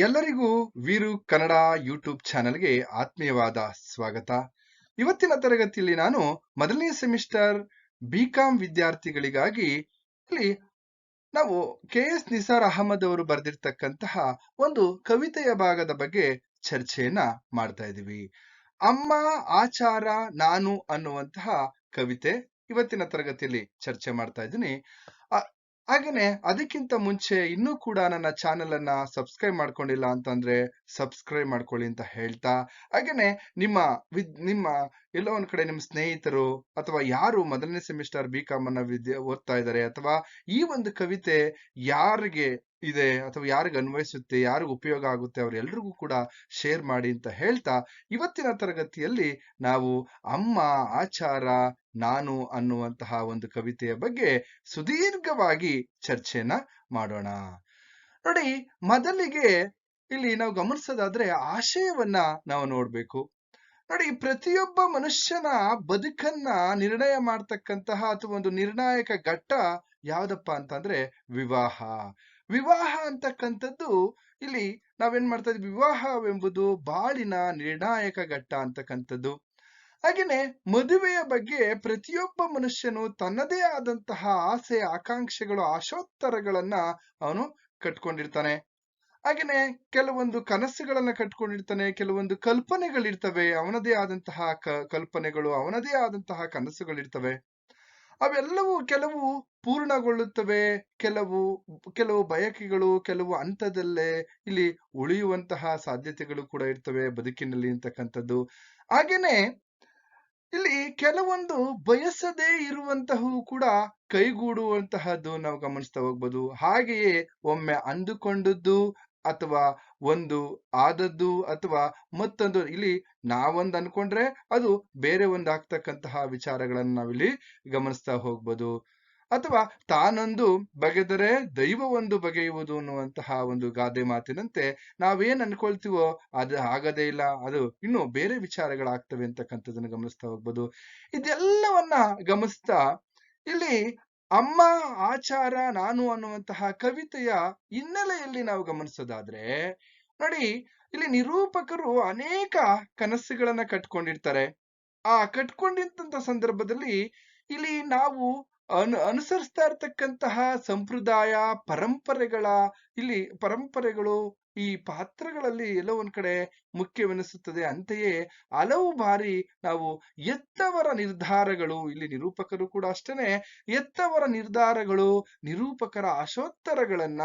ಎಲ್ಲರಿಗೂ ವೀರು ಕನ್ನಡ ಯೂಟ್ಯೂಬ್ ಚಾನೆಲ್ಗೆ ಆತ್ಮೀಯವಾದ ಸ್ವಾಗತ. ಇವತ್ತಿನ ತರಗತಿಯಲ್ಲಿ ನಾನು ಮೊದಲನೇ ಸೆಮಿಸ್ಟರ್ ಬಿಕಾಂ ವಿದ್ಯಾರ್ಥಿಗಳಿಗಾಗಿ ಇಲ್ಲಿ ನಾವು ಕೆ.ಎಸ್. ನಿಸಾರ್ ಅಹಮದ್ ಅವರು ಬರೆದಿರ್ತಕ್ಕಂತಹ ಒಂದು ಕವಿತೆಯ ಭಾಗದ ಬಗ್ಗೆ ಚರ್ಚೆಯನ್ನ ಮಾಡ್ತಾ ಇದ್ದೀವಿ. ಅಮ್ಮ ಆಚಾರ ನಾನು ಅನ್ನುವಂತಹ ಕವಿತೆ ಇವತ್ತಿನ ತರಗತಿಯಲ್ಲಿ ಚರ್ಚೆ ಮಾಡ್ತಾ ಇದ್ದೀನಿ. ಹಾಗೇನೆ ಅದಕ್ಕಿಂತ ಮುಂಚೆ ಇನ್ನೂ ಕೂಡ ನನ್ನ ಚಾನೆಲ್ ಅನ್ನ ಸಬ್ಸ್ಕ್ರೈಬ್ ಮಾಡ್ಕೊಂಡಿಲ್ಲ ಅಂತಂದ್ರೆ ಸಬ್ಸ್ಕ್ರೈಬ್ ಮಾಡ್ಕೊಳ್ಳಿ ಅಂತ ಹೇಳ್ತಾ, ಹಾಗೇನೆ ನಿಮ್ಮ ಎಲ್ಲೋ ಒಂದ್ ಕಡೆ ನಿಮ್ಮ ಸ್ನೇಹಿತರು ಅಥವಾ ಯಾರು ಮೊದಲನೇ ಸೆಮಿಸ್ಟರ್ ಬಿಕಾಮ್ ಅನ್ನ ಓದ್ತಾ ಇದ್ದಾರೆ ಅಥವಾ ಈ ಒಂದು ಕವಿತೆ ಯಾರಿಗೆ ಇದೆ ಅಥವಾ ಯಾರಿಗೆ ಅನ್ವಯಿಸುತ್ತೆ, ಯಾರಿಗ ಉಪಯೋಗ ಆಗುತ್ತೆ ಅವ್ರೆಲ್ರಿಗೂ ಕೂಡ ಶೇರ್ ಮಾಡಿ ಅಂತ ಹೇಳ್ತಾ, ಇವತ್ತಿನ ತರಗತಿಯಲ್ಲಿ ನಾವು ಅಮ್ಮ ಆಚಾರ ನಾನು ಅನ್ನುವಂತಹ ಒಂದು ಕವಿತೆಯ ಬಗ್ಗೆ ಸುದೀರ್ಘವಾಗಿ ಚರ್ಚೆಯನ್ನ ಮಾಡೋಣ. ನೋಡಿ, ಮೊದಲಿಗೆ ಇಲ್ಲಿ ನಾವು ಗಮನಿಸೋದಾದ್ರೆ ಆಶಯವನ್ನ ನಾವು ನೋಡ್ಬೇಕು. ನೋಡಿ, ಪ್ರತಿಯೊಬ್ಬ ಮನುಷ್ಯನ ಬದುಕನ್ನ ನಿರ್ಣಯ ಮಾಡ್ತಕ್ಕಂತಹ ಅಥವಾ ಒಂದು ನಿರ್ಣಾಯಕ ಘಟ್ಟ ಯಾವ್ದಪ್ಪ ಅಂತಂದ್ರೆ ವಿವಾಹ. ವಿವಾಹ ಅಂತಕ್ಕಂಥದ್ದು ಇಲ್ಲಿ ನಾವೇನ್ ಮಾಡ್ತಾ ಇದ್ವಿ, ವಿವಾಹವೆಂಬುದು ಬಾಳಿನ ನಿರ್ಣಾಯಕ ಘಟ್ಟ ಅಂತಕ್ಕಂಥದ್ದು. ಹಾಗೇನೆ ಮದುವೆಯ ಬಗ್ಗೆ ಪ್ರತಿಯೊಬ್ಬ ಮನುಷ್ಯನು ತನ್ನದೇ ಆದಂತಹ ಆಸೆ ಆಕಾಂಕ್ಷೆಗಳು ಆಶೋತ್ತರಗಳನ್ನ ಅವನು ಕಟ್ಕೊಂಡಿರ್ತಾನೆ. ಹಾಗೇನೆ ಕೆಲವೊಂದು ಕನಸುಗಳನ್ನ ಕಟ್ಕೊಂಡಿರ್ತಾನೆ, ಕೆಲವೊಂದು ಕಲ್ಪನೆಗಳಿರ್ತವೆ, ಅವನದೇ ಆದಂತಹ ಕಲ್ಪನೆಗಳು, ಅವನದೇ ಆದಂತಹ ಕನಸುಗಳಿರ್ತವೆ. ಅವೆಲ್ಲವೂ ಕೆಲವು ಪೂರ್ಣಗೊಳ್ಳುತ್ತವೆ, ಕೆಲವು ಬಯಕೆಗಳು ಕೆಲವು ಹಂತದಲ್ಲೇ ಇಲ್ಲಿ ಉಳಿಯುವಂತಹ ಸಾಧ್ಯತೆಗಳು ಕೂಡ ಇರ್ತವೆ ಬದುಕಿನಲ್ಲಿ ಅಂತಕ್ಕಂಥದ್ದು. ಹಾಗೇನೆ ಇಲ್ಲಿ ಕೆಲವೊಂದು ಬಯಸದೇ ಇರುವಂತಹವು ಕೂಡ ಕೈಗೂಡುವಂತಹದ್ದು ನಾವು ಗಮನಿಸ್ತಾ ಹೋಗ್ಬೋದು. ಹಾಗೆಯೇ ಒಮ್ಮೆ ಅಂದುಕೊಂಡದ್ದು ಅಥವಾ ಒಂದು ಆದದ್ದು ಅಥವಾ ಮತ್ತೊಂದು ಇಲ್ಲಿ ನಾವೊಂದು ಅನ್ಕೊಂಡ್ರೆ ಅದು ಬೇರೆ ಒಂದು ಆಗ್ತಕ್ಕಂತಹ ವಿಚಾರಗಳನ್ನ ನಾವಿಲ್ಲಿ ಗಮನಿಸ್ತಾ ಹೋಗ್ಬೋದು. ಅಥವಾ ತಾನೊಂದು ಬಗೆದರೆ ದೈವ ಒಂದು ಬಗೆಯುವುದು ಅನ್ನುವಂತಹ ಒಂದು ಗಾದೆ ಮಾತಿನಂತೆ ನಾವೇನ್ ಅನ್ಕೊಳ್ತೀವೋ ಅದು ಆಗದೇ ಇಲ್ಲ, ಅದು ಇನ್ನು ಬೇರೆ ವಿಚಾರಗಳಾಗ್ತವೆ ಅಂತಕ್ಕಂಥದ್ದನ್ನ ಗಮನಿಸ್ತಾ ಹೋಗ್ಬೋದು. ಇದೆಲ್ಲವನ್ನ ಗಮನಿಸ್ತಾ ಇಲ್ಲಿ ಅಮ್ಮ ಆಚಾರ ನಾನು ಅನ್ನುವಂತಹ ಕವಿತೆಯ ಹಿನ್ನೆಲೆಯಲ್ಲಿ ನಾವು ಗಮನಿಸೋದಾದ್ರೆ, ನೋಡಿ, ಇಲ್ಲಿ ನಿರೂಪಕರು ಅನೇಕ ಕನಸುಗಳನ್ನ ಕಟ್ಕೊಂಡಿರ್ತಾರೆ. ಆ ಕಟ್ಕೊಂಡಿದ್ದಂತ ಸಂದರ್ಭದಲ್ಲಿ ಇಲ್ಲಿ ನಾವು ಅನುಸರಿಸ್ತಾ ಇರ್ತಕ್ಕಂತಹ ಸಂಪ್ರದಾಯ ಪರಂಪರೆಗಳು ಈ ಪಾತ್ರಗಳಲ್ಲಿ ಎಲ್ಲೋ ಒಂದ್ ಕಡೆ ಮುಖ್ಯವೆನಿಸುತ್ತದೆ. ಅಂತೆಯೇ ಹಲವು ಬಾರಿ ನಾವು ಎತ್ತವರ ನಿರ್ಧಾರಗಳು, ಇಲ್ಲಿ ನಿರೂಪಕರು ಕೂಡ ಅಷ್ಟೇನೆ, ಎತ್ತವರ ನಿರ್ಧಾರಗಳು ನಿರೂಪಕರ ಆಶೋತ್ತರಗಳನ್ನ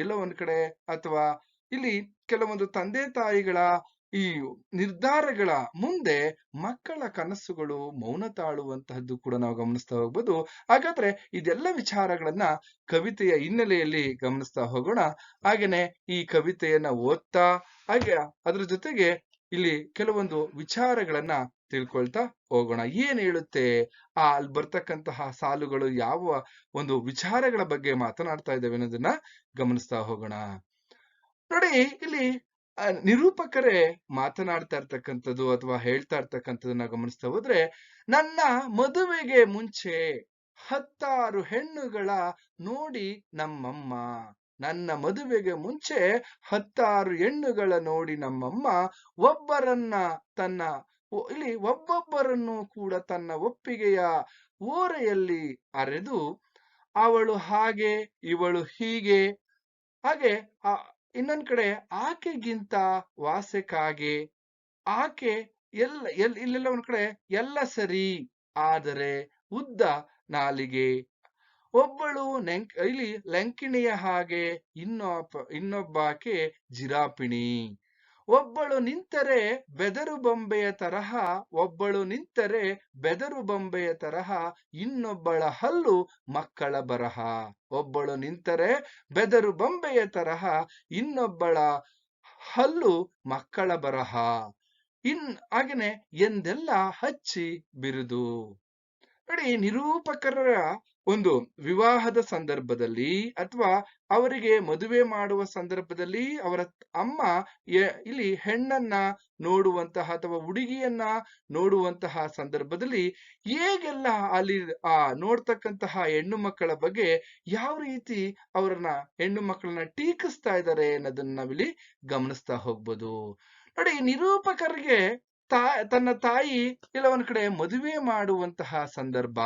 ಎಲ್ಲೋ ಒಂದ್ ಕಡೆ ಅಥವಾ ಇಲ್ಲಿ ಕೆಲವೊಂದು ತಂದೆ ತಾಯಿಗಳ ಈ ನಿರ್ಧಾರಗಳ ಮುಂದೆ ಮಕ್ಕಳ ಕನಸುಗಳು ಮೌನ ತಾಳುವಂತಹದ್ದು ಕೂಡ ನಾವು ಗಮನಿಸ್ತಾ ಹೋಗ್ಬೋದು. ಹಾಗಾದ್ರೆ ಇದೆಲ್ಲ ವಿಚಾರಗಳನ್ನ ಕವಿತೆಯ ಹಿನ್ನೆಲೆಯಲ್ಲಿ ಗಮನಿಸ್ತಾ ಹೋಗೋಣ. ಹಾಗೇನೆ ಈ ಕವಿತೆಯನ್ನ ಓದ್ತಾ ಹಾಗೆ ಅದ್ರ ಜೊತೆಗೆ ಇಲ್ಲಿ ಕೆಲವೊಂದು ವಿಚಾರಗಳನ್ನ ತಿಳ್ಕೊಳ್ತಾ ಹೋಗೋಣ. ಏನ್ ಹೇಳುತ್ತೆ ಅಲ್ಲಿ ಬರ್ತಕ್ಕಂತಹ ಸಾಲುಗಳು, ಯಾವ ಒಂದು ವಿಚಾರಗಳ ಬಗ್ಗೆ ಮಾತನಾಡ್ತಾ ಇದ್ದೇವೆ ಅನ್ನೋದನ್ನ ಗಮನಿಸ್ತಾ ಹೋಗೋಣ. ನೋಡಿ, ಇಲ್ಲಿ ನಿರೂಪಕರೇ ಮಾತನಾಡ್ತಾ ಇರ್ತಕ್ಕಂಥದ್ದು ಅಥವಾ ಹೇಳ್ತಾ ಇರ್ತಕ್ಕಂಥದ್ದನ್ನ ಗಮನಿಸ್ತಾ ಹೋದ್ರೆ, ನನ್ನ ಮದುವೆಗೆ ಮುಂಚೆ 10 ಹೆಣ್ಣುಗಳ ನೋಡಿ ನಮ್ಮಮ್ಮ. ನನ್ನ ಮದುವೆಗೆ ಮುಂಚೆ 10 ಹೆಣ್ಣುಗಳ ನೋಡಿ ನಮ್ಮಮ್ಮ ಒಬ್ಬೊಬ್ಬರನ್ನು ಕೂಡ ತನ್ನ ಒಪ್ಪಿಗೆಯ ಓರೆಯಲ್ಲಿ ಅರೆದು, ಅವಳು ಹಾಗೆ ಇವಳು ಹೀಗೆ, ಹಾಗೆ ಇನ್ನೊಂದ್ ಕಡೆ ಆಕೆಗಿಂತ ವಾಸೆಕಾಗೆ, ಆಕೆ ಇಲ್ಲೆಲ್ಲ ಒಂದ್ ಕಡೆ ಎಲ್ಲ ಸರಿ ಆದರೆ ಉದ್ದ ನಾಲಿಗೆ, ಒಬ್ಬಳು ಇಲ್ಲಿ ಲಂಕಿಣಿಯ ಹಾಗೆ ಇನ್ನೊಬ್ಬಾಕೆ ಜಿರಾಪಿಣಿ, ಒಬ್ಬಳು ನಿಂತರೆ ಬೆದರು ಬೊಂಬೆಯ ತರಹ ಇನ್ನೊಬ್ಬಳ ಹಲ್ಲು ಮಕ್ಕಳ ಬರಹ, ಒಬ್ಬಳು ನಿಂತರೆ ಬೆದರು ಬೊಂಬೆಯ ತರಹ ಇನ್ನೊಬ್ಬಳ ಹಲ್ಲು ಮಕ್ಕಳ ಬರಹ, ಹಾಗೇನೆ ಎಂದೆಲ್ಲ ಹಚ್ಚಿ ಬಿರುದು. ನೋಡಿ, ನಿರೂಪಕರ ಒಂದು ವಿವಾಹದ ಸಂದರ್ಭದಲ್ಲಿ ಅಥವಾ ಅವರಿಗೆ ಮದುವೆ ಮಾಡುವ ಸಂದರ್ಭದಲ್ಲಿ ಅವರ ಅಮ್ಮ ಇಲ್ಲಿ ಹೆಣ್ಣನ್ನ ನೋಡುವಂತಹ ಅಥವಾ ಹುಡುಗಿಯನ್ನ ನೋಡುವಂತಹ ಸಂದರ್ಭದಲ್ಲಿ ಹೇಗೆಲ್ಲ ಅಲ್ಲಿ ನೋಡ್ತಕ್ಕಂತಹ ಹೆಣ್ಣು ಮಕ್ಕಳ ಬಗ್ಗೆ ಯಾವ ರೀತಿ ಅವರನ್ನ ಹೆಣ್ಣು ಮಕ್ಕಳನ್ನ ಟೀಕಿಸ್ತಾ ಇದ್ದಾರೆ ಅನ್ನೋದನ್ನ ನಾವಿಲ್ಲಿ ಗಮನಿಸ್ತಾ ಹೋಗ್ಬೋದು. ನೋಡಿ, ನಿರೂಪಕರಿಗೆ ತನ್ನ ತಾಯಿ ಇಲ್ಲ ಒಂದ್ ಕಡೆ ಮದುವೆ ಮಾಡುವಂತಹ ಸಂದರ್ಭ,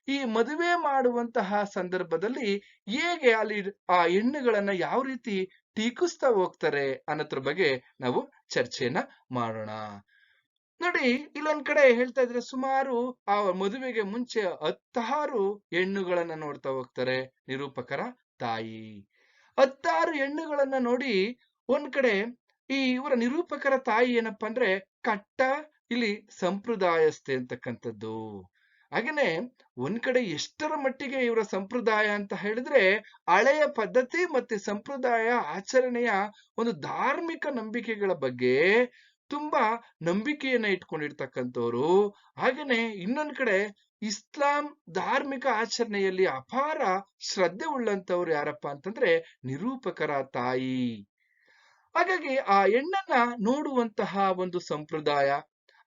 ಈ ಮದುವೆ ಮಾಡುವಂತಹ ಸಂದರ್ಭದಲ್ಲಿ ಹೇಗೆ ಅಲ್ಲಿ ಆ ಹೆಣ್ಣುಗಳನ್ನ ಯಾವ ರೀತಿ ಟೀಕಿಸ್ತಾ ಹೋಗ್ತಾರೆ ಅನ್ನೋದ್ರ ಬಗ್ಗೆ ನಾವು ಚರ್ಚೆಯನ್ನ ಮಾಡೋಣ. ನೋಡಿ, ಇಲ್ಲೊಂದ್ ಕಡೆ ಹೇಳ್ತಾ ಇದ್ರೆ ಸುಮಾರು ಆ ಮದುವೆಗೆ ಮುಂಚೆ 16 ಹೆಣ್ಣುಗಳನ್ನ ನೋಡ್ತಾ ಹೋಗ್ತಾರೆ ನಿರೂಪಕರ ತಾಯಿ. 16 ಹೆಣ್ಣುಗಳನ್ನ ನೋಡಿ ಒಂದ್ ಕಡೆ ಇವರ ನಿರೂಪಕರ ತಾಯಿ ಏನಪ್ಪಾ ಅಂದ್ರೆ ಕಟ್ಟ ಇಲ್ಲಿ ಸಂಪ್ರದಾಯಸ್ಥೆ ಅಂತಕ್ಕಂಥದ್ದು. ಹಾಗೇನೆ ಒಂದ್ ಕಡೆ ಎಷ್ಟರ ಮಟ್ಟಿಗೆ ಇವರ ಸಂಪ್ರದಾಯ ಅಂತ ಹೇಳಿದ್ರೆ ಹಳೆಯ ಪದ್ಧತಿ ಮತ್ತೆ ಸಂಪ್ರದಾಯ ಆಚರಣೆಯ ಒಂದು ಧಾರ್ಮಿಕ ನಂಬಿಕೆಗಳ ಬಗ್ಗೆ ತುಂಬಾ ನಂಬಿಕೆಯನ್ನ ಇಟ್ಕೊಂಡಿರ್ತಕ್ಕಂಥವ್ರು. ಹಾಗೇನೆ ಇನ್ನೊಂದ್ ಕಡೆ ಇಸ್ಲಾಂ ಧಾರ್ಮಿಕ ಆಚರಣೆಯಲ್ಲಿ ಅಪಾರ ಶ್ರದ್ಧೆ ಉಳ್ಳಂತವ್ರು ಯಾರಪ್ಪ ಅಂತಂದ್ರೆ ನಿರೂಪಕರ ತಾಯಿ. ಹಾಗಾಗಿ ಆ ಹೆಣ್ಣನ್ನ ನೋಡುವಂತಹ ಒಂದು ಸಂಪ್ರದಾಯ,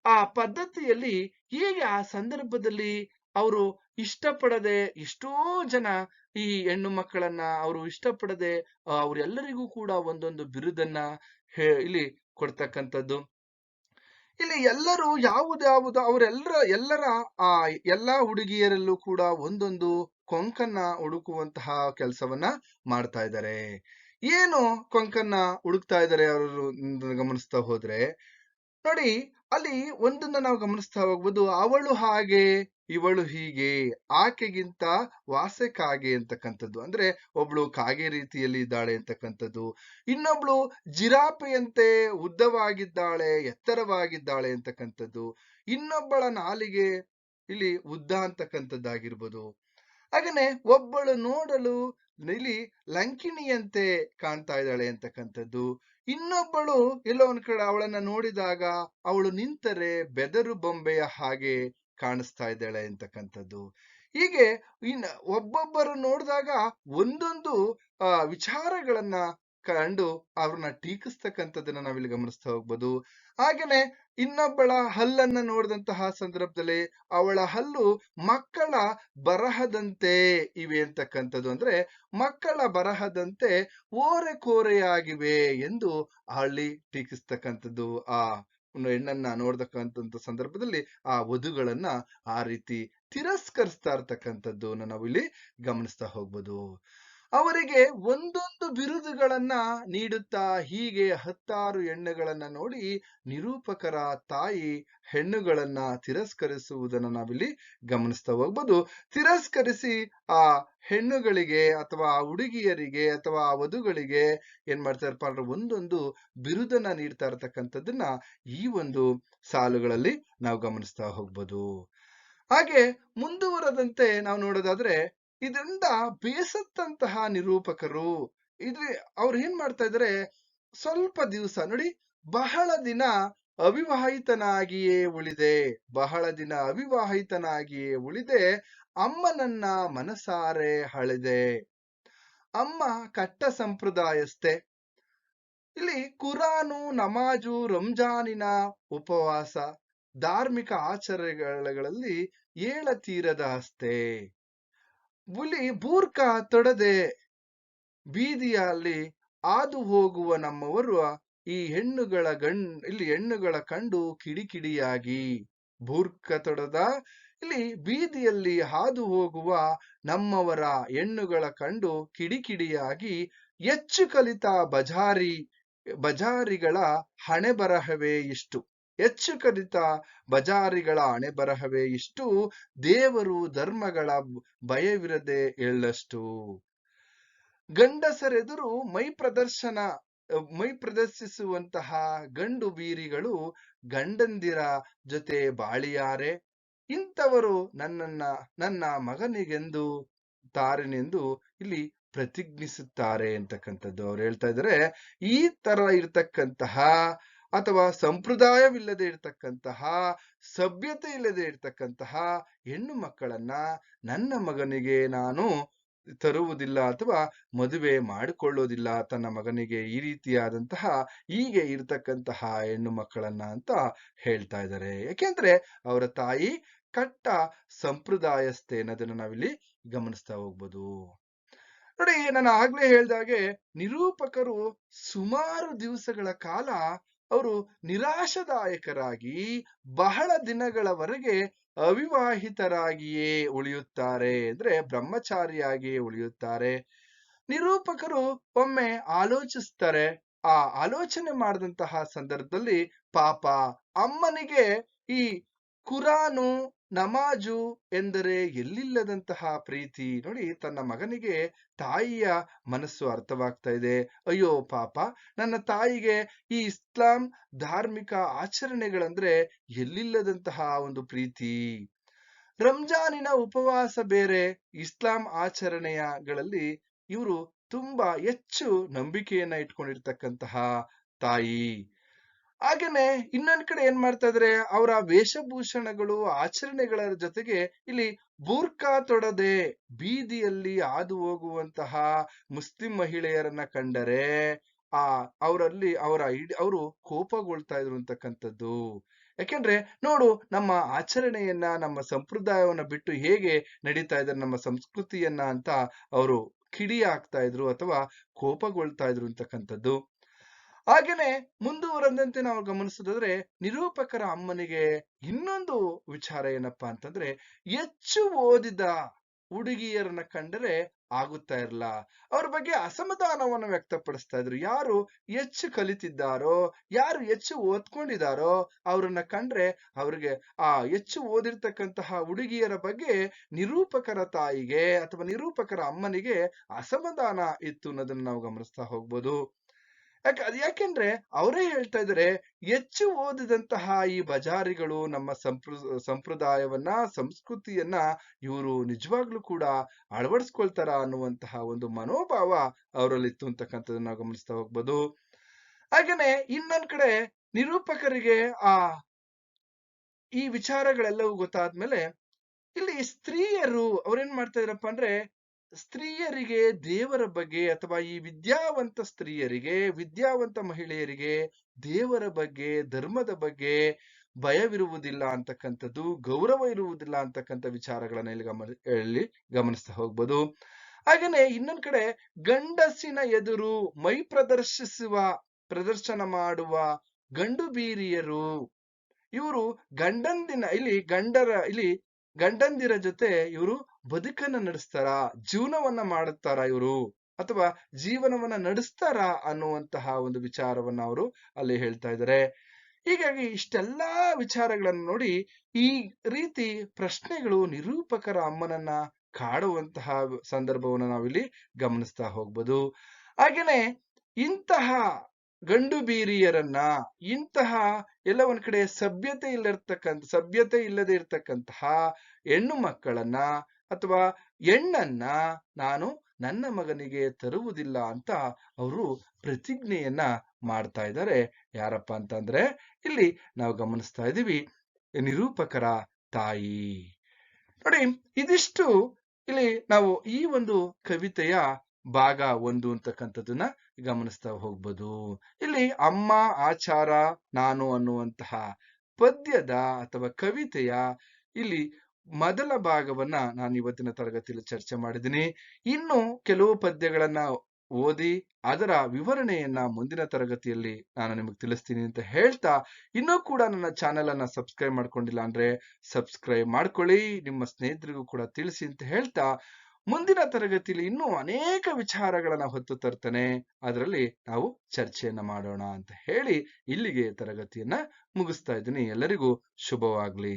ಆ ಪದ್ಧತಿಯಲ್ಲಿ ಹೇಗೆ ಆ ಸಂದರ್ಭದಲ್ಲಿ ಅವರು ಇಷ್ಟಪಡದೆ ಎಷ್ಟೋ ಜನ ಈ ಹೆಣ್ಣು ಮಕ್ಕಳನ್ನ ಅವರು ಇಷ್ಟಪಡದೆ ಅವರೆಲ್ಲರಿಗೂ ಕೂಡ ಒಂದೊಂದು ಬಿರುದನ್ನ ಇಲ್ಲಿ ಕೊಡ್ತಕ್ಕಂಥದ್ದು. ಇಲ್ಲಿ ಎಲ್ಲರೂ ಯಾವುದ್ಯಾವುದು ಎಲ್ಲರ ಆ ಎಲ್ಲಾ ಹುಡುಗಿಯರಲ್ಲೂ ಕೂಡ ಒಂದೊಂದು ಕೊಂಕನ್ನ ಹುಡುಕುವಂತಹ ಕೆಲಸವನ್ನ ಮಾಡ್ತಾ ಇದ್ದಾರೆ. ಏನು ಕೊಂಕನ್ನ ಹುಡುಕ್ತಾ ಇದ್ದಾರೆ ಅವರು ಗಮನಿಸ್ತಾ ಹೋದ್ರೆ ನೋಡಿ, ಅಲ್ಲಿ ಒಂದನ್ನ ನಾವು ಗಮನಿಸ್ತಾ ಹೋಗ್ಬೋದು. ಅವಳು ಹಾಗೆ ಇವಳು ಹೀಗೆ, ಆಕೆಗಿಂತ ವಾಸೆ ಕಾಗೆ ಅಂತಕ್ಕಂಥದ್ದು. ಅಂದ್ರೆ ಒಬ್ಳು ಕಾಗೆ ರೀತಿಯಲ್ಲಿ ಇದ್ದಾಳೆ ಅಂತಕ್ಕಂಥದ್ದು, ಇನ್ನೊಬ್ಳು ಜಿರಾಪೆಯಂತೆ ಉದ್ದವಾಗಿದ್ದಾಳೆ, ಎತ್ತರವಾಗಿದ್ದಾಳೆ ಅಂತಕ್ಕಂಥದ್ದು, ಇನ್ನೊಬ್ಬಳ ನಾಲಿಗೆ ಇಲ್ಲಿ ಉದ್ದ ಅಂತಕ್ಕಂಥದ್ದಾಗಿರ್ಬೋದು. ಹಾಗೇನೆ ಒಬ್ಬಳು ನೋಡಲು ಇಲ್ಲಿ ಲಂಕಿಣಿಯಂತೆ ಕಾಣ್ತಾ ಇದ್ದಾಳೆ ಅಂತಕ್ಕಂಥದ್ದು, ಇನ್ನೊಬ್ಬಳು ಎಲ್ಲೋ ಒಂದ್ ಕಡೆ ಅವಳನ್ನ ನೋಡಿದಾಗ ಅವಳು ನಿಂತರೆ ಬೆದರು ಬೊಂಬೆಯ ಹಾಗೆ ಕಾಣಿಸ್ತಾ ಇದ್ದಾಳೆ ಅಂತಕ್ಕಂಥದ್ದು. ಹೀಗೆ ಒಬ್ಬೊಬ್ಬರು ನೋಡಿದಾಗ ಒಂದೊಂದು ವಿಚಾರಗಳನ್ನ ಕಂಡು ಅವ್ರನ್ನ ಟೀಕಿಸ್ತಕ್ಕಂಥದ್ದನ್ನ ನಾವಿಲ್ಲಿ ಗಮನಿಸ್ತಾ ಹೋಗ್ಬೋದು. ಹಾಗೇನೆ ಇನ್ನೊಬ್ಬಳ ಹಲ್ಲನ್ನ ನೋಡಿದಂತಹ ಸಂದರ್ಭದಲ್ಲಿ ಅವಳ ಹಲ್ಲು ಮಕ್ಕಳ ಬರಹದಂತೆ ಇವೆ ಅಂತಕ್ಕಂಥದ್ದು. ಅಂದ್ರೆ ಮಕ್ಕಳ ಬರಹದಂತೆ ಓರೆ ಕೋರೆಯಾಗಿವೆ ಎಂದು ಅಲ್ಲಿ ಟೀಕಿಸ್ತಕ್ಕಂಥದ್ದು. ಆ ಹೆಣ್ಣನ್ನ ನೋಡ್ತಕ್ಕಂಥ ಸಂದರ್ಭದಲ್ಲಿ ಆ ವಧುಗಳನ್ನ ಆ ರೀತಿ ತಿರಸ್ಕರಿಸ್ತಾ ಇರ್ತಕ್ಕಂಥದ್ದು ನಾವಿಲ್ಲಿ ಗಮನಿಸ್ತಾ ಹೋಗ್ಬೋದು. ಅವರಿಗೆ ಒಂದೊಂದು ಬಿರುದುಗಳನ್ನ ನೀಡುತ್ತಾ ಹೀಗೆ 16 ಹೆಣ್ಣುಗಳನ್ನ ನೋಡಿ ನಿರೂಪಕರ ತಾಯಿ ಹೆಣ್ಣುಗಳನ್ನ ತಿರಸ್ಕರಿಸುವುದನ್ನ ನಾವಿಲ್ಲಿ ಗಮನಿಸ್ತಾ ಹೋಗ್ಬೋದು. ತಿರಸ್ಕರಿಸಿ ಆ ಹೆಣ್ಣುಗಳಿಗೆ ಅಥವಾ ಆ ಹುಡುಗಿಯರಿಗೆ ಅಥವಾ ಆ ವಧುಗಳಿಗೆ ಏನ್ ಮಾಡ್ತಾರಪ್ಪ ಅಂದ್ರೆ ಒಂದೊಂದು ಬಿರುದನ್ನ ನೀಡ್ತಾ ಇರ್ತಕ್ಕಂಥದ್ದನ್ನ ಈ ಒಂದು ಸಾಲುಗಳಲ್ಲಿ ನಾವು ಗಮನಿಸ್ತಾ ಹೋಗ್ಬೋದು. ಹಾಗೆ ಮುಂದುವರೆದಂತೆ ನಾವು ನೋಡೋದಾದ್ರೆ ಇದರಿಂದ ಬೇಸತ್ತಂತಹ ನಿರೂಪಕರು ಅವ್ರು ಏನ್ ಮಾಡ್ತಾ ಇದಾರೆ, ಸ್ವಲ್ಪ ದಿವಸ ನೋಡಿ, ಬಹಳ ದಿನ ಅವಿವಾಹಿತನಾಗಿಯೇ ಉಳಿದೆ ಅಮ್ಮನನ್ನ ಮನಸಾರೆ ಹಳೆದೆ. ಅಮ್ಮ ಕಟ್ಟ ಸಂಪ್ರದಾಯಸ್ಥೆ. ಇಲ್ಲಿ ಕುರಾನು, ನಮಾಜು, ರಂಜಾನಿನ ಉಪವಾಸ, ಧಾರ್ಮಿಕ ಆಚರಣೆಗಳಲ್ಲಿ ಏಳತೀರದ ಹಸ್ತೆ. ಬೂರ್ಖ ತೊಡದೆ ಬೀದಿಯಲ್ಲಿ ಹಾದು ಹೋಗುವ ನಮ್ಮವರು ಈ ಹೆಣ್ಣುಗಳ ಕಂಡು ಕಿಡಿಕಿಡಿಯಾಗಿ. ಬೂರ್ಖ ತೊಡದ ಇಲ್ಲಿ ಬೀದಿಯಲ್ಲಿ ಹಾದು ಹೋಗುವ ನಮ್ಮವರ ಹೆಣ್ಣುಗಳ ಕಂಡು ಕಿಡಿಕಿಡಿಯಾಗಿ ಹೆಚ್ಚು ಕಲಿತ ಬಜಾರಿಗಳ ಹಣೆಬರಹವೇ ಇಷ್ಟು. ದೇವರು ಧರ್ಮಗಳ ಭಯವಿರದೆ ಎಳ್ಳಷ್ಟು. ಗಂಡಸರೆದುರು ಮೈ ಪ್ರದರ್ಶಿಸುವಂತಹ ಗಂಡು ಬೀರಿಗಳು ಗಂಡಂದಿರ ಜೊತೆ ಬಾಳಿಯಾರೆ. ಇಂಥವರು ನನ್ನ ಮಗನಿಗೆಂದು ತಾರೆನೆಂದು ಇಲ್ಲಿ ಪ್ರತಿಜ್ಞಿಸುತ್ತಾರೆ ಅಂತಕ್ಕಂಥದ್ದು. ಅವ್ರು ಹೇಳ್ತಾ ಇದ್ದಾರೆ, ಈ ತರ ಇರ್ತಕ್ಕಂತಹ ಅಥವಾ ಸಂಪ್ರದಾಯವಿಲ್ಲದೆ ಇರತಕ್ಕಂತಹ, ಸಭ್ಯತೆ ಇಲ್ಲದೆ ಇರತಕ್ಕಂತಹ ಹೆಣ್ಣು ಮಕ್ಕಳನ್ನ ನನ್ನ ಮಗನಿಗೆ ನಾನು ತರುವುದಿಲ್ಲ ಅಥವಾ ಮದುವೆ ಮಾಡಿಕೊಳ್ಳೋದಿಲ್ಲ ತನ್ನ ಮಗನಿಗೆ ಈ ರೀತಿಯಾದಂತಹ ಹೀಗೆ ಇರ್ತಕ್ಕಂತಹ ಹೆಣ್ಣು ಮಕ್ಕಳನ್ನ ಅಂತ ಹೇಳ್ತಾ ಇದ್ದಾರೆ. ಯಾಕೆಂದ್ರೆ ಅವರ ತಾಯಿ ಕಟ್ಟ ಸಂಪ್ರದಾಯಸ್ಥೆ ಅನ್ನೋದನ್ನ ನಾವಿಲ್ಲಿ ಗಮನಿಸ್ತಾ ಹೋಗ್ಬೋದು. ನೋಡಿ, ನಾನು ಆಗ್ಲೇ ಹೇಳ್ದಾಗೆ ನಿರೂಪಕರು ಸುಮಾರು ದಿವಸಗಳ ಕಾಲ ಅವರು ನಿರಾಶಾದಾಯಕರಾಗಿ ಬಹಳ ದಿನಗಳವರೆಗೆ ಅವಿವಾಹಿತರಾಗಿಯೇ ಉಳಿಯುತ್ತಾರೆ, ಅಂದ್ರೆ ಬ್ರಹ್ಮಚಾರಿಯಾಗಿಯೇ ಉಳಿಯುತ್ತಾರೆ. ನಿರೂಪಕರು ಒಮ್ಮೆ ಆಲೋಚಿಸ್ತಾರೆ. ಆ ಆಲೋಚನೆ ಮಾಡಿದಂತಹ ಸಂದರ್ಭದಲ್ಲಿ ಪಾಪ ಅಮ್ಮನಿಗೆ ಈ ಕುರಾನು, ನಮಾಜು ಎಂದರೆ ಎಲ್ಲಿಲ್ಲದಂತಹ ಪ್ರೀತಿ. ನೋಡಿ, ತನ್ನ ಮಗನಿಗೆ ತಾಯಿಯ ಮನಸ್ಸು ಅರ್ಥವಾಗ್ತಾ ಇದೆ. ಅಯ್ಯೋ ಪಾಪ, ನನ್ನ ತಾಯಿಗೆ ಈ ಇಸ್ಲಾಂ ಧಾರ್ಮಿಕ ಆಚರಣೆಗಳಂದ್ರೆ ಎಲ್ಲಿಲ್ಲದಂತಹ ಒಂದು ಪ್ರೀತಿ. ರಂಜಾನಿನ ಉಪವಾಸ ಬೇರೆ, ಇಸ್ಲಾಂ ಆಚರಣೆಗಳಲ್ಲಿ ಇವರು ತುಂಬಾ ಹೆಚ್ಚು ನಂಬಿಕೆಯನ್ನ ಇಟ್ಕೊಂಡಿರ್ತಕ್ಕಂತಹ ತಾಯಿ. ಹಾಗೇನೆ ಇನ್ನೊಂದ್ ಕಡೆ ಏನ್ ಮಾಡ್ತಾ ಇದ್ರೆ, ಅವರ ವೇಷಭೂಷಣಗಳು ಆಚರಣೆಗಳ ಜೊತೆಗೆ ಇಲ್ಲಿ ಬೂರ್ಖಾ ತೊಡದೆ ಬೀದಿಯಲ್ಲಿ ಹಾದು ಹೋಗುವಂತಹ ಮುಸ್ಲಿಂ ಮಹಿಳೆಯರನ್ನ ಕಂಡರೆ ಅವರು ಕೋಪಗೊಳ್ತಾ ಇದ್ರು ಅಂತಕ್ಕಂಥದ್ದು. ಯಾಕೆಂದ್ರೆ ನೋಡು, ನಮ್ಮ ಆಚರಣೆಯನ್ನ, ನಮ್ಮ ಸಂಪ್ರದಾಯವನ್ನ ಬಿಟ್ಟು ಹೇಗೆ ನಡೀತಾ ಇದ್ದಾರೆ, ನಮ್ಮ ಸಂಸ್ಕೃತಿಯನ್ನ ಅಂತ ಅವರು ಕಿಡಿ ಹಾಕ್ತಾ ಇದ್ರು ಅಥವಾ ಕೋಪಗೊಳ್ತಾ ಇದ್ರು ಅಂತಕ್ಕಂಥದ್ದು. ಹಾಗೇನೆ ಮುಂದುವರೆದಂತೆ ನಾವು ಗಮನಿಸೋದಾದ್ರೆ, ನಿರೂಪಕರ ಅಮ್ಮನಿಗೆ ಇನ್ನೊಂದು ವಿಚಾರ ಏನಪ್ಪಾ ಅಂತಂದ್ರೆ, ಹೆಚ್ಚು ಓದಿದ ಹುಡುಗಿಯರನ್ನ ಕಂಡರೆ ಆಗುತ್ತಾ ಇರಲ್ಲ. ಅವ್ರ ಬಗ್ಗೆ ಅಸಮಾಧಾನವನ್ನು ವ್ಯಕ್ತಪಡಿಸ್ತಾ ಇದ್ರು. ಯಾರು ಹೆಚ್ಚು ಕಲಿತಿದ್ದಾರೋ, ಯಾರು ಹೆಚ್ಚು ಓದ್ಕೊಂಡಿದಾರೋ ಅವ್ರನ್ನ ಕಂಡ್ರೆ ಅವ್ರಿಗೆ ಆ ಹೆಚ್ಚು ಓದಿರ್ತಕ್ಕಂತಹ ಹುಡುಗಿಯರ ಬಗ್ಗೆ ನಿರೂಪಕರ ತಾಯಿಗೆ ಅಥವಾ ನಿರೂಪಕರ ಅಮ್ಮನಿಗೆ ಅಸಮಾಧಾನ ಇತ್ತು ಅನ್ನೋದನ್ನ ನಾವು ಗಮನಿಸ್ತಾ ಹೋಗ್ಬೋದು. ಯಾಕೆಂದ್ರೆ ಅವರೇ ಹೇಳ್ತಾ ಇದ್ದಾರೆ, ಹೆಚ್ಚು ಓದಿದಂತಹ ಈ ಬಜಾರಿಗಳು ನಮ್ಮ ಸಂಪ್ರದಾಯವನ್ನ, ಸಂಸ್ಕೃತಿಯನ್ನ ಇವರು ನಿಜವಾಗ್ಲೂ ಕೂಡ ಅಳವಡಿಸ್ಕೊಳ್ತಾರ ಅನ್ನುವಂತಹ ಒಂದು ಮನೋಭಾವ ಅವರಲ್ಲಿತ್ತು ಅಂತಕ್ಕಂಥದ್ದನ್ನ ನಾವು ಗಮನಿಸ್ತಾ ಹೋಗ್ಬೋದು. ಹಾಗೇನೆ ಇನ್ನೊಂದ್ ಕಡೆ ನಿರೂಪಕರಿಗೆ ಈ ವಿಚಾರಗಳೆಲ್ಲವೂ ಗೊತ್ತಾದ್ಮೇಲೆ ಇಲ್ಲಿ ಸ್ತ್ರೀಯರು ಅವ್ರೇನ್ ಮಾಡ್ತಾ ಇದ್ರಪ್ಪ ಅಂದ್ರೆ, ಸ್ತ್ರೀಯರಿಗೆ ದೇವರ ಬಗ್ಗೆ ಅಥವಾ ಈ ವಿದ್ಯಾವಂತ ಸ್ತ್ರೀಯರಿಗೆ, ವಿದ್ಯಾವಂತ ಮಹಿಳೆಯರಿಗೆ ದೇವರ ಬಗ್ಗೆ, ಧರ್ಮದ ಬಗ್ಗೆ ಭಯವಿರುವುದಿಲ್ಲ ಅಂತಕ್ಕಂಥದ್ದು, ಗೌರವ ಇರುವುದಿಲ್ಲ ಅಂತಕ್ಕಂಥ ವಿಚಾರಗಳನ್ನ ಇಲ್ಲಿ ಗಮನಿಸ್ತಾ ಹೋಗ್ಬೋದು. ಹಾಗೇನೆ ಇನ್ನೊಂದ್ ಕಡೆ ಗಂಡಸಿನ ಎದುರು ಮೈ ಪ್ರದರ್ಶನ ಮಾಡುವ ಗಂಡು ಬೀರಿಯರು, ಇವರು ಗಂಡಂದಿರ ಜೊತೆ ಇವರು ಬದುಕನ್ನ ನಡೆಸ್ತಾರ, ಜೀವನವನ್ನ ಮಾಡುತ್ತಾರ ಇವರು, ಅಥವಾ ಜೀವನವನ್ನ ನಡೆಸ್ತಾರ ಅನ್ನುವಂತಹ ಒಂದು ವಿಚಾರವನ್ನ ಅವರು ಅಲ್ಲಿ ಹೇಳ್ತಾ ಇದ್ದಾರೆ. ಹೀಗಾಗಿ ಇಷ್ಟೆಲ್ಲಾ ವಿಚಾರಗಳನ್ನು ನೋಡಿ ಈ ರೀತಿ ಪ್ರಶ್ನೆಗಳು ನಿರೂಪಕರ ಅಮ್ಮನನ್ನ ಕಾಡುವಂತಹ ಸಂದರ್ಭವನ್ನು ನಾವಿಲ್ಲಿ ಗಮನಿಸ್ತಾ ಹೋಗ್ಬೋದು. ಹಾಗೇನೆ ಇಂತಹ ಗಂಡು ಬೀರಿಯರನ್ನ, ಇಂತಹ ಎಲ್ಲ ಒಂದ್ ಕಡೆ ಸಭ್ಯತೆ ಇಲ್ಲದೆ ಇರ್ತಕ್ಕಂತಹ ಹೆಣ್ಣು ಮಕ್ಕಳನ್ನ ಅಥವಾ ಹೆಣ್ಣನ್ನ ನಾನು ನನ್ನ ಮಗನಿಗೆ ತರುವುದಿಲ್ಲ ಅಂತ ಅವರು ಪ್ರತಿಜ್ಞೆಯನ್ನ ಮಾಡ್ತಾ ಇದ್ದಾರೆ. ಯಾರಪ್ಪ ಅಂತಂದ್ರೆ ಇಲ್ಲಿ ನಾವು ಗಮನಿಸ್ತಾ ಇದೀವಿ, ನಿರೂಪಕರ ತಾಯಿ. ನೋಡಿ, ಇದಿಷ್ಟು ಇಲ್ಲಿ ನಾವು ಈ ಒಂದು ಕವಿತೆಯ ಭಾಗ 1 ಅಂತಕ್ಕಂಥದ್ದನ್ನ ಗಮನಿಸ್ತಾ ಹೋಗ್ಬೋದು. ಇಲ್ಲಿ ಅಮ್ಮ ಆಚಾರ ನಾನು ಅನ್ನುವಂತಹ ಪದ್ಯದ ಅಥವಾ ಕವಿತೆಯ ಇಲ್ಲಿ ಮೊದಲ ಭಾಗವನ್ನ ನಾನು ಇವತ್ತಿನ ತರಗತಿಯಲ್ಲಿ ಚರ್ಚೆ ಮಾಡಿದ್ದೀನಿ. ಇನ್ನು ಕೆಲವು ಪದ್ಯಗಳನ್ನ ಓದಿ ಅದರ ವಿವರಣೆಯನ್ನ ಮುಂದಿನ ತರಗತಿಯಲ್ಲಿ ನಾನು ನಿಮಗೆ ತಿಳಿಸ್ತೀನಿ ಅಂತ ಹೇಳ್ತಾ, ಇನ್ನೂ ಕೂಡ ನನ್ನ ಚಾನೆಲ್ ಅನ್ನ ಸಬ್ಸ್ಕ್ರೈಬ್ ಮಾಡ್ಕೊಂಡಿಲ್ಲ ಅಂದ್ರೆ ಸಬ್ಸ್ಕ್ರೈಬ್ ಮಾಡ್ಕೊಳ್ಳಿ, ನಿಮ್ಮ ಸ್ನೇಹಿತರಿಗೂ ಕೂಡ ತಿಳಿಸಿ ಅಂತ ಹೇಳ್ತಾ, ಮುಂದಿನ ತರಗತಿಯಲ್ಲಿ ಇನ್ನೂ ಅನೇಕ ವಿಚಾರಗಳನ್ನ ಹೊತ್ತು ತರ್ತೇನೆ, ಅದರಲ್ಲಿ ನಾವು ಚರ್ಚೆಯನ್ನ ಮಾಡೋಣ ಅಂತ ಹೇಳಿ ಇಲ್ಲಿಗೆ ತರಗತಿಯನ್ನ ಮುಗಿಸ್ತಾ ಇದ್ದೀನಿ. ಎಲ್ಲರಿಗೂ ಶುಭವಾಗ್ಲಿ.